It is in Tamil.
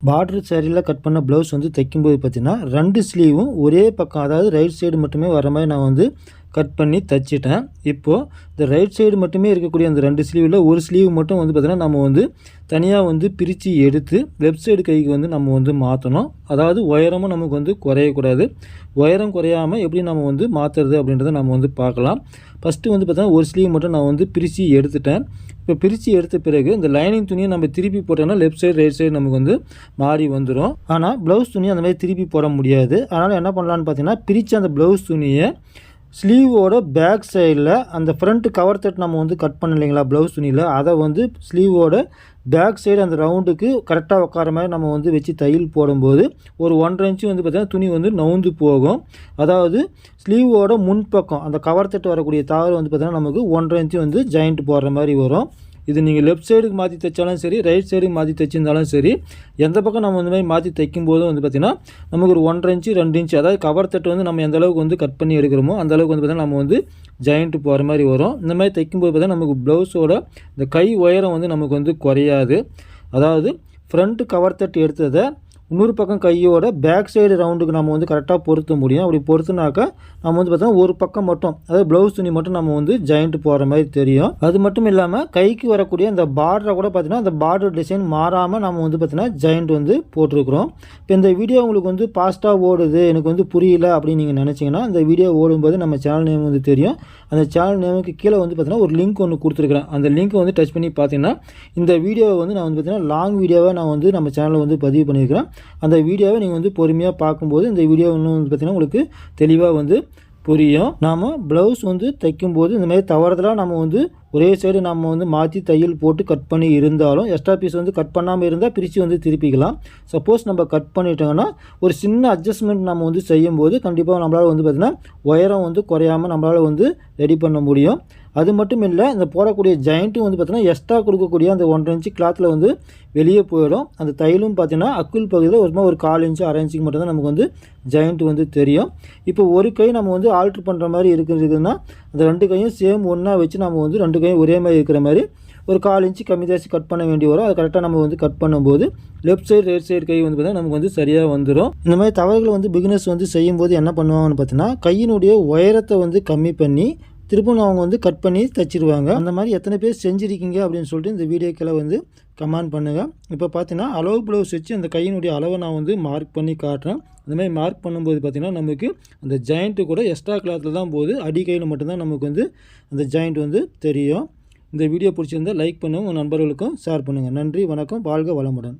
பார்டர் சாரியில் கட் பண்ண ப்ளவுஸ் வந்து தைக்கும்போது பார்த்தீங்கன்னா 2 ஸ்லீவும் ஒரே பக்கம், அதாவது ரைட் சைடு மட்டுமே வர மாதிரி நான் வந்து கட் பண்ணி தைச்சிட்டேன். இப்போது இந்த ரைட் சைடு மட்டுமே இருக்கக்கூடிய அந்த 2 ஸ்லீவில் ஒரு ஸ்லீவ் மட்டும் வந்து பார்த்திங்கன்னா நம்ம வந்து தனியாக வந்து பிரித்து எடுத்து லெஃப்ட் சைடு கைக்கு வந்து நம்ம வந்து மாற்றணும். அதாவது உயரமும் நமக்கு வந்து குறையக்கூடாது. உயரம் குறையாமல் எப்படி நம்ம வந்து மாற்றுறது அப்படின்றத நம்ம வந்து பார்க்கலாம். ஃபஸ்ட்டு வந்து பார்த்தீங்கன்னா ஒரு ஸ்லீவ் மட்டும் நான் வந்து பிரித்து எடுத்துட்டேன். இப்போ பிரித்து எடுத்த பிறகு இந்த லைனிங் துணியை நம்ம திருப்பி போட்டோம்னா லெஃப்ட் சைடு ரைட் சைடு நமக்கு வந்து மாறி வந்துடும். ஆனால் ப்ளவுஸ் துணி அந்த மாதிரி திருப்பி போட முடியாது. அதனால் என்ன பண்ணலான்னு பார்த்தீங்கன்னா, பிரித்து அந்த ப்ளவுஸ் துணியை ஸ்லீவோட பேக் சைடில் அந்த ஃப்ரண்ட் கவர் தட் நம்ம வந்து கட் பண்ண இல்லைங்களா ப்ளவுஸ் துணியில், அதை வந்து ஸ்லீவோட பேக் சைடு அந்த ரவுண்டுக்கு கரெக்டாக உட்கார மாதிரி நம்ம வந்து வச்சு தையல் போடும்போது ஒரு 1.5 இன்ச்சு வந்து பார்த்திங்கன்னா துணி வந்து நவுந்து போகும். அதாவது ஸ்லீவோட முன்பக்கம் அந்த கவர் தட்டு வரக்கூடிய தாவல் வந்து பார்த்திங்கன்னா நமக்கு 1.5 இன்ச்சு வந்து ஜாயிண்ட் போடுற மாதிரி வரும். இது நீங்கள் லெஃப்ட் சைடுக்கு மாற்றி தைச்சாலும் சரி, ரைட் சைடுக்கு மாற்றி தைச்சிருந்தாலும் சரி, எந்த பக்கம் நம்ம இந்த மாதிரி மாற்றி தைக்கும்போதும் வந்து பார்த்திங்கன்னா நமக்கு ஒரு 1.5 இன்ச்சு 2 இன்ச்சு, அதாவது கவர் தட்டு வந்து நம்ம எந்த அளவுக்கு வந்து கட் பண்ணி எடுக்கிறோமோ அந்த அளவுக்கு வந்து பார்த்திங்கன்னா நம்ம வந்து ஜாயிண்ட்டு போகிற மாதிரி வரும். இந்த மாதிரி தைக்கும்போது பார்த்திங்கன்னா நமக்கு ப்ளவுஸோட இந்த கை உயரம் வந்து நமக்கு வந்து குறையாது. அதாவது ஃப்ரண்ட்டு கவர் தட்டு எடுத்ததை இன்னொரு பக்கம் கையோட பேக் சைடு ரவுண்டுக்கு நம்ம வந்து கரெக்டாக பொருத்த முடியும். அப்படி பொறுத்துனாக்கா நம்ம வந்து பார்த்தோம்னா ஒரு பக்கம் மட்டும், அதாவது ப்ளவுஸ் துணி மட்டும் நம்ம வந்து ஜாயிண்ட் போகிற மாதிரி தெரியும். அது மட்டும் இல்லாமல் கைக்கு வரக்கூடிய அந்த பார்டரை கூட பார்த்திங்கன்னா அந்த பார்டர் டிசைன் மாறாமல் நம்ம வந்து பார்த்திங்கன்னா ஜாயிண்ட் வந்து போட்டிருக்கிறோம். இப்போ இந்த வீடியோ உங்களுக்கு வந்து ஃபாஸ்ட்டாக ஓடுது, எனக்கு வந்து புரியல அப்படின்னு நீங்கள் நினச்சிங்கன்னா, இந்த வீடியோ ஓடும்போது நம்ம சேனல் நேம் வந்து தெரியும். அந்த சேனல் நேமுக்கு கீழே வந்து பார்த்திங்கன்னா ஒரு லிங்க் ஒன்று கொடுத்துருக்குறேன். அந்த லிங்க்கை வந்து டச் பண்ணி பார்த்தீங்கன்னா இந்த வீடியோவை வந்து நான் வந்து பார்த்திங்கன்னா லாங் வீடியோவை நான் வந்து நம்ம சேனலில் வந்து பதிவு பண்ணியிருக்கிறேன். அந்த வீடியோவை நீங்கள் வந்து பொறுமையாக பார்க்கும்போது இந்த வீடியோ இன்னும் வந்து பார்த்திங்கன்னா உங்களுக்கு தெளிவாக வந்து புரியும். நாம் ப்ளவுஸ் வந்து தைக்கும்போது இந்த மாதிரி தவறுதலாக நம்ம வந்து ஒரே சைடு நம்ம வந்து மாற்றி தையல் போட்டு கட் பண்ணி இருந்தாலும் எக்ஸ்ட்ரா பீஸ் வந்து கட் பண்ணாமல் இருந்தால் பிரித்து வந்து திருப்பிக்கலாம். சப்போஸ் நம்ம கட் பண்ணிட்டோங்கன்னா ஒரு சின்ன அட்ஜஸ்ட்மெண்ட் நம்ம வந்து செய்யும்போது கண்டிப்பாக நம்மளால் வந்து பார்த்திங்கன்னா உயரம் வந்து குறையாமல் நம்மளால் வந்து ரெடி பண்ண முடியும். அது மட்டும் இல்லை, இந்த போடக்கூடிய ஜாயிண்ட்டும் வந்து பார்த்திங்கன்னா எக்ஸ்ட்ரா கொடுக்கக்கூடிய அந்த 1.5 இன்ச்சு கிளாத்தில் வந்து வெளியே போயிடும். அந்த தையலும் பார்த்திங்கன்னா அக்குள் பகுதியில் ஒரு 1/4 இன்ச்சு 1/2 இன்ச்சுக்கு மட்டும்தான் நமக்கு வந்து ஜாயிண்ட் வந்து தெரியும். இப்போ ஒரு கை நம்ம வந்து ஆல்ட்ரு பண்ணுற மாதிரி இருக்குதுன்னா அந்த 2 கையும் சேம் ஒன்றா வச்சு நம்ம வந்து 2 கையும் ஒரே மாதிரி இருக்கிற மாதிரி ஒரு 1/4 இன்ச்சு கம்மி ஜாஸ்தி கட் பண்ண வேண்டி வரும். அது கரெக்டாக நம்ம வந்து கட் பண்ணும்போது லெஃப்ட் சைடு ரைட் சைடு கை வந்து பார்த்திங்கன்னா நமக்கு வந்து சரியாக வந்துடும். இந்த மாதிரி தவறுகளை வந்து பிகினர்ஸ் வந்து செய்யும்போது என்ன பண்ணுவாங்கன்னு பார்த்தீங்கன்னா, கையினுடைய உயரத்தை வந்து கம்மி பண்ணி திருப்பவும் அவங்க வந்து கட் பண்ணி தைச்சிருவாங்க. அந்த மாதிரி எத்தனை பேர் செஞ்சுருக்கீங்க அப்படின்னு சொல்லிட்டு இந்த வீடியோக்களை வந்து கமெண்ட் பண்ணுங்கள். இப்போ பார்த்தீங்கன்னா அளவு ப்ளவுஸ் வச்சு அந்த கையினுடைய அளவை நான் வந்து மார்க் பண்ணி காட்டுறேன். அந்த மாதிரி மார்க் பண்ணும்போது பார்த்திங்கன்னா நமக்கு அந்த ஜாயிண்ட்டு கூட எக்ஸ்ட்ரா கிளாத்தில் தான் போகுது, அடி கையில் மட்டும்தான் நமக்கு வந்து அந்த ஜாயிண்ட் வந்து தெரியும். இந்த வீடியோ பிடிச்சிருந்தால் லைக் பண்ணுங்கள், உங்கள் நண்பர்களுக்கும் ஷேர் பண்ணுங்கள். நன்றி, வணக்கம், வாழ்க வளமுடன்.